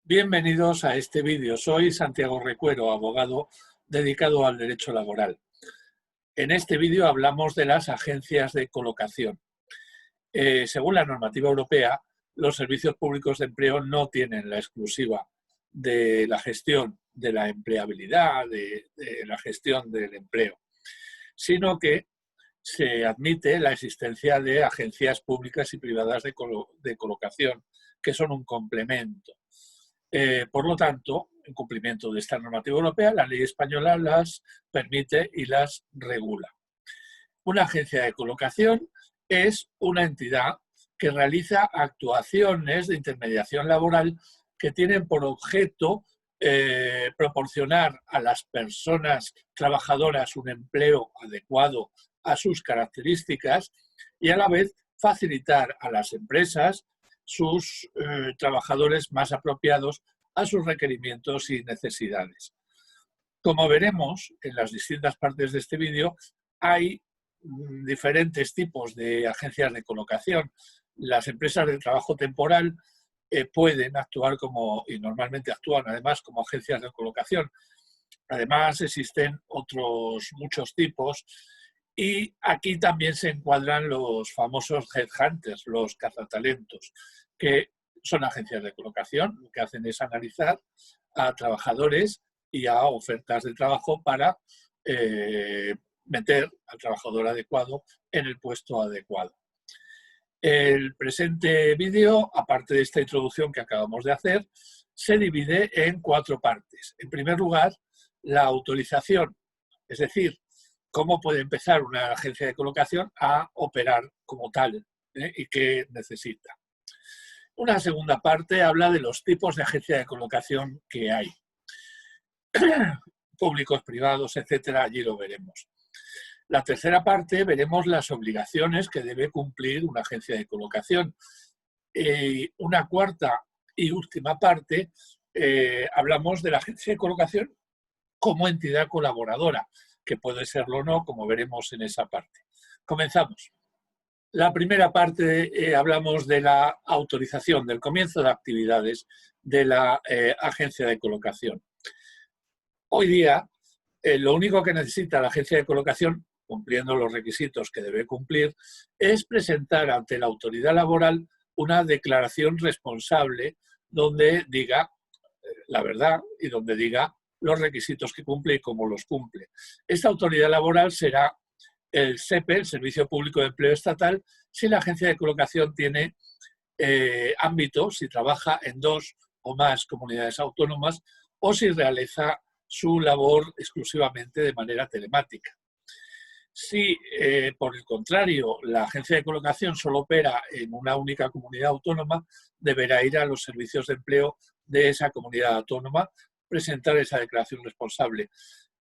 Bienvenidos a este vídeo. Soy Santiago Recuero, abogado dedicado al derecho laboral. En este vídeo hablamos de las agencias de colocación. Según la normativa europea, los servicios públicos de empleo no tienen la exclusiva de la gestión de la empleabilidad, de la gestión del empleo, sino que se admite la existencia de agencias públicas y privadas de colocación, que son un complemento. Por lo tanto, en cumplimiento de esta normativa europea, la ley española las permite y las regula. Una agencia de colocación es una entidad que realiza actuaciones de intermediación laboral que tienen por objeto proporcionar a las personas trabajadoras un empleo adecuado a sus características y a la vez facilitar a las empresas sus trabajadores más apropiados a sus requerimientos y necesidades. Como veremos en las distintas partes de este vídeo, hay diferentes tipos de agencias de colocación. Las empresas de trabajo temporal pueden actuar y normalmente actúan además como agencias de colocación. Además existen otros muchos tipos y aquí también se encuadran los famosos headhunters, los cazatalentos, que son agencias de colocación. Lo que hacen es analizar a trabajadores y a ofertas de trabajo para meter al trabajador adecuado en el puesto adecuado. El presente vídeo, aparte de esta introducción que acabamos de hacer, se divide en 4 partes. En primer lugar, la autorización, es decir, cómo puede empezar una agencia de colocación a operar como tal y qué necesita. Una segunda parte habla de los tipos de agencia de colocación que hay. Públicos, privados, etcétera, allí lo veremos. La tercera parte veremos las obligaciones que debe cumplir una agencia de colocación. Una cuarta y última parte hablamos de la agencia de colocación como entidad colaboradora, que puede serlo o no, como veremos en esa parte. Comenzamos. La primera parte hablamos de la autorización, del comienzo de actividades de la agencia de colocación. Hoy día, lo único que necesita la agencia de colocación, cumpliendo los requisitos que debe cumplir, es presentar ante la autoridad laboral una declaración responsable donde diga la verdad y donde diga los requisitos que cumple y cómo los cumple. Esta autoridad laboral será el SEPE, el Servicio Público de Empleo Estatal, si la agencia de colocación tiene ámbito, si trabaja en 2 o más comunidades autónomas o si realiza su labor exclusivamente de manera telemática. Si, por el contrario, la agencia de colocación solo opera en una única comunidad autónoma, deberá ir a los servicios de empleo de esa comunidad autónoma, presentar esa declaración responsable.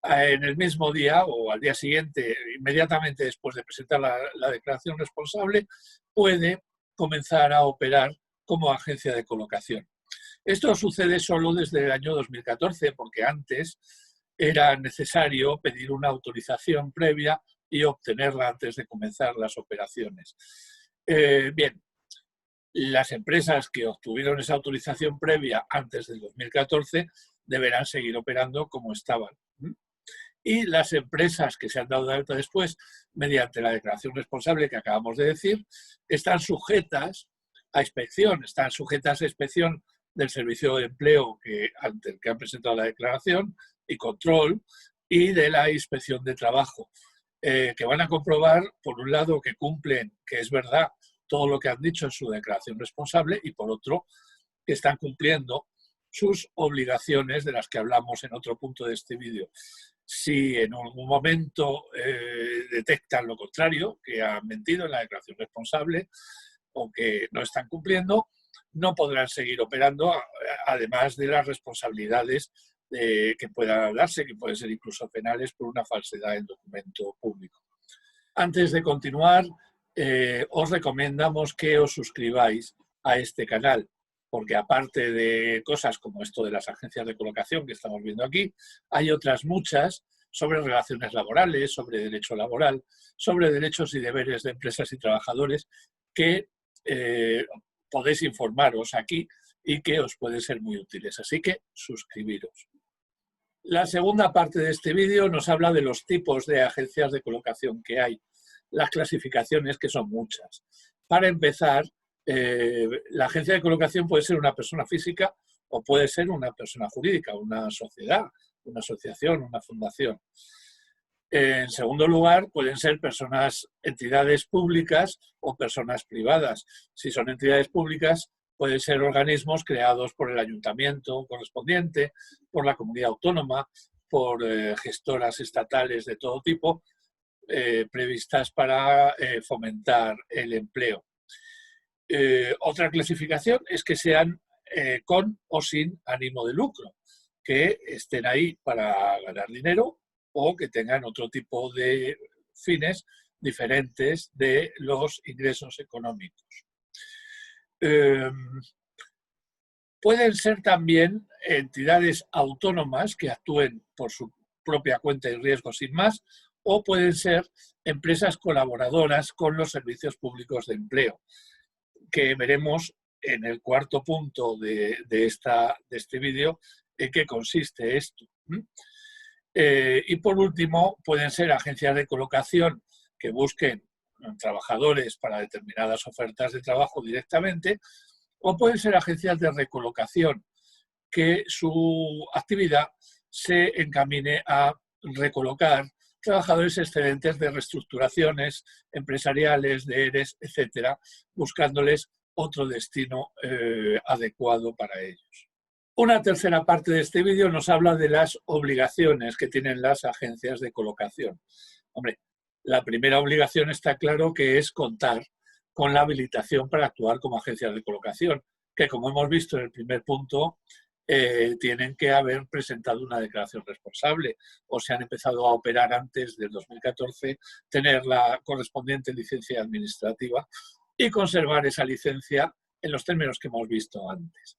En el mismo día o al día siguiente, inmediatamente después de presentar la declaración responsable, puede comenzar a operar como agencia de colocación. Esto sucede solo desde el año 2014, porque antes era necesario pedir una autorización previa y obtenerla antes de comenzar las operaciones. Bien, las empresas que obtuvieron esa autorización previa antes del 2014 deberán seguir operando como estaban. Y las empresas que se han dado de alta después, mediante la declaración responsable que acabamos de decir, están sujetas a inspección, del Servicio de Empleo ante el que han presentado la declaración y control, y de la Inspección de Trabajo, que van a comprobar, por un lado, que cumplen, que es verdad, todo lo que han dicho en su declaración responsable, y por otro, que están cumpliendo sus obligaciones de las que hablamos en otro punto de este vídeo. Si en algún momento detectan lo contrario, que han mentido en la declaración responsable o que no están cumpliendo, no podrán seguir operando, además de las responsabilidades que puedan darse, que pueden ser incluso penales por una falsedad en documento público. Antes de continuar, os recomendamos que os suscribáis a este canal, porque aparte de cosas como esto de las agencias de colocación que estamos viendo aquí, hay otras muchas sobre relaciones laborales, sobre derecho laboral, sobre derechos y deberes de empresas y trabajadores que podéis informaros aquí y que os pueden ser muy útiles. Así que suscribiros. La segunda parte de este vídeo nos habla de los tipos de agencias de colocación que hay, las clasificaciones, que son muchas. Para empezar, la agencia de colocación puede ser una persona física o puede ser una persona jurídica, una sociedad, una asociación, una fundación. En segundo lugar, pueden ser entidades públicas o personas privadas. Si son entidades públicas, pueden ser organismos creados por el ayuntamiento correspondiente, por la comunidad autónoma, por gestoras estatales de todo tipo, previstas para fomentar el empleo. Otra clasificación es que sean con o sin ánimo de lucro, que estén ahí para ganar dinero o que tengan otro tipo de fines diferentes de los ingresos económicos. Pueden ser también entidades autónomas que actúen por su propia cuenta y riesgo sin más, o pueden ser empresas colaboradoras con los servicios públicos de empleo, que veremos en el cuarto punto de este vídeo en qué consiste esto. Y por último, pueden ser agencias de colocación que busquen trabajadores para determinadas ofertas de trabajo directamente, o pueden ser agencias de recolocación que su actividad se encamine a recolocar trabajadores excedentes de reestructuraciones empresariales, de ERES, etcétera, buscándoles otro destino adecuado para ellos. Una tercera parte de este vídeo nos habla de las obligaciones que tienen las agencias de colocación. Hombre, la primera obligación está claro que es contar con la habilitación para actuar como agencias de colocación, que como hemos visto en el primer punto, tienen que haber presentado una declaración responsable o se han empezado a operar antes del 2014, tener la correspondiente licencia administrativa y conservar esa licencia en los términos que hemos visto antes.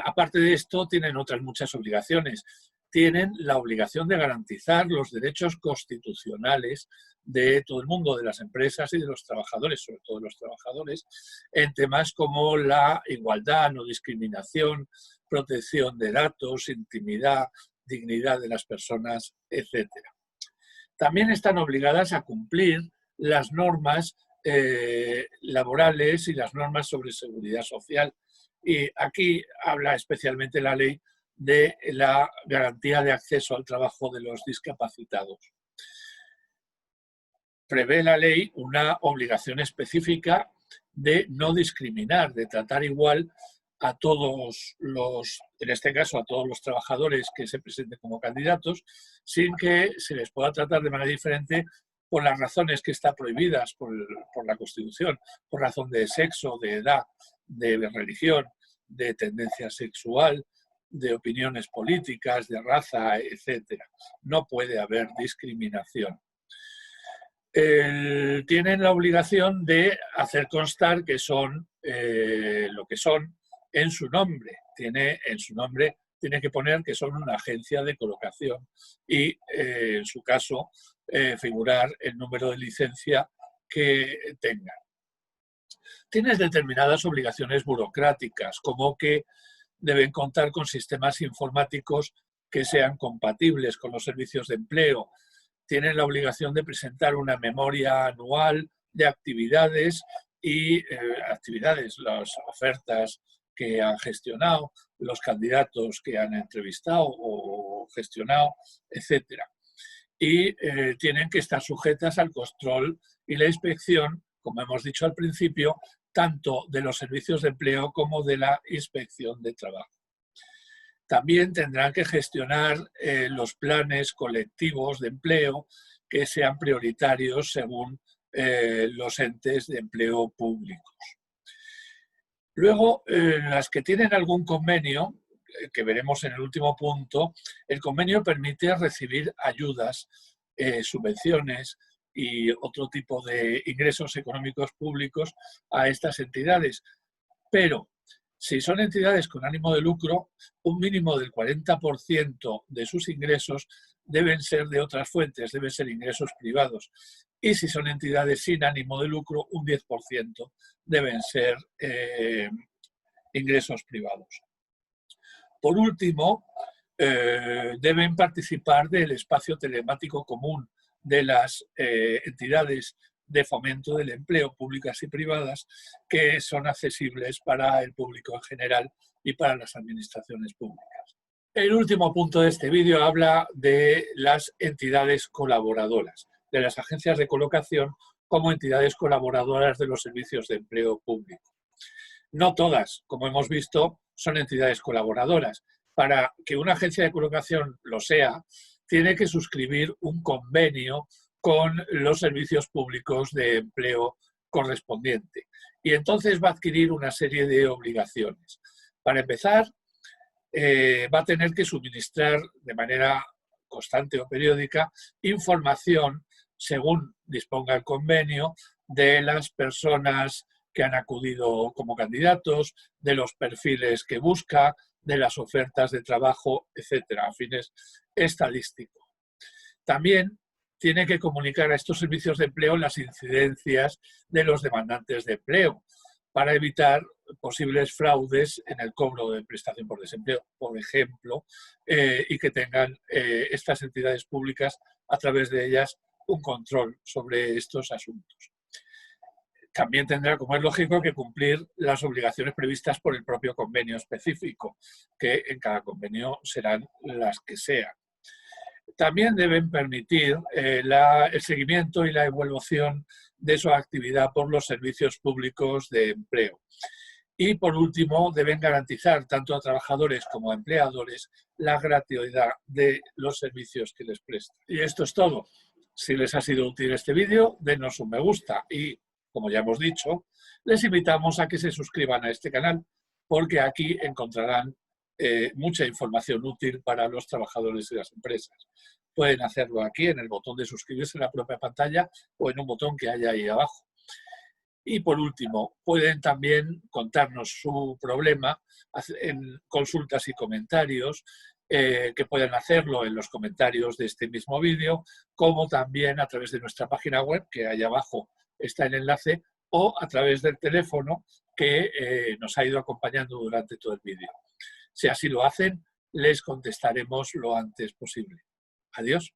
Aparte de esto, tienen otras muchas obligaciones. Tienen la obligación de garantizar los derechos constitucionales de todo el mundo, de las empresas y de los trabajadores, sobre todo de los trabajadores, en temas como la igualdad, no discriminación, protección de datos, intimidad, dignidad de las personas, etc. También están obligadas a cumplir las normas laborales y las normas sobre seguridad social. Y aquí habla especialmente la ley de la garantía de acceso al trabajo de los discapacitados. Prevé la ley una obligación específica de no discriminar, de tratar igual a todos los, en este caso a todos los trabajadores que se presenten como candidatos, sin que se les pueda tratar de manera diferente por las razones que están prohibidas por la Constitución, por razón de sexo, de edad, de religión, de tendencia sexual, de opiniones políticas, de raza, etc. No puede haber discriminación. Tienen la obligación de hacer constar que son lo que son en su nombre. En su nombre tiene que poner que son una agencia de colocación y, en su caso, figurar el número de licencia que tengan. Tienes determinadas obligaciones burocráticas, como que deben contar con sistemas informáticos que sean compatibles con los servicios de empleo. Tienen la obligación de presentar una memoria anual de actividades y las ofertas que han gestionado, los candidatos que han entrevistado o gestionado, etc. Y tienen que estar sujetas al control y la inspección, como hemos dicho al principio, tanto de los servicios de empleo como de la inspección de trabajo. También tendrán que gestionar los planes colectivos de empleo que sean prioritarios según los entes de empleo públicos. Luego, las que tienen algún convenio, que veremos en el último punto, el convenio permite recibir ayudas, subvenciones y otro tipo de ingresos económicos públicos a estas entidades. Pero si son entidades con ánimo de lucro, un mínimo del 40% de sus ingresos deben ser de otras fuentes, deben ser ingresos privados. Y si son entidades sin ánimo de lucro, un 10% deben ser ingresos privados. Por último, deben participar del espacio telemático común de las entidades de fomento del empleo públicas y privadas que son accesibles para el público en general y para las administraciones públicas. El último punto de este vídeo habla de las entidades colaboradoras, de las agencias de colocación como entidades colaboradoras de los servicios de empleo público. No todas, como hemos visto, son entidades colaboradoras. Para que una agencia de colocación lo sea, tiene que suscribir un convenio con los servicios públicos de empleo correspondiente. Y entonces va a adquirir una serie de obligaciones. Para empezar, va a tener que suministrar de manera constante o periódica información, según disponga el convenio, de las personas que han acudido como candidatos, de los perfiles que busca, de las ofertas de trabajo, etcétera, a fines estadísticos. También tiene que comunicar a estos servicios de empleo las incidencias de los demandantes de empleo para evitar posibles fraudes en el cobro de prestación por desempleo, por ejemplo, y que tengan estas entidades públicas, a través de ellas, un control sobre estos asuntos. También tendrá, como es lógico, que cumplir las obligaciones previstas por el propio convenio específico, que en cada convenio serán las que sean. También deben permitir el seguimiento y la evaluación de su actividad por los servicios públicos de empleo. Y, por último, deben garantizar tanto a trabajadores como a empleadores la gratuidad de los servicios que les prestan. Y esto es todo. Si les ha sido útil este vídeo, denos un me gusta y, como ya hemos dicho, les invitamos a que se suscriban a este canal porque aquí encontrarán mucha información útil para los trabajadores y las empresas. Pueden hacerlo aquí en el botón de suscribirse en la propia pantalla o en un botón que hay ahí abajo. Y por último, pueden también contarnos su problema en consultas y comentarios, que pueden hacerlo en los comentarios de este mismo vídeo, como también a través de nuestra página web, que ahí abajo está el enlace, o a través del teléfono que nos ha ido acompañando durante todo el vídeo. Si así lo hacen, les contestaremos lo antes posible. Adiós.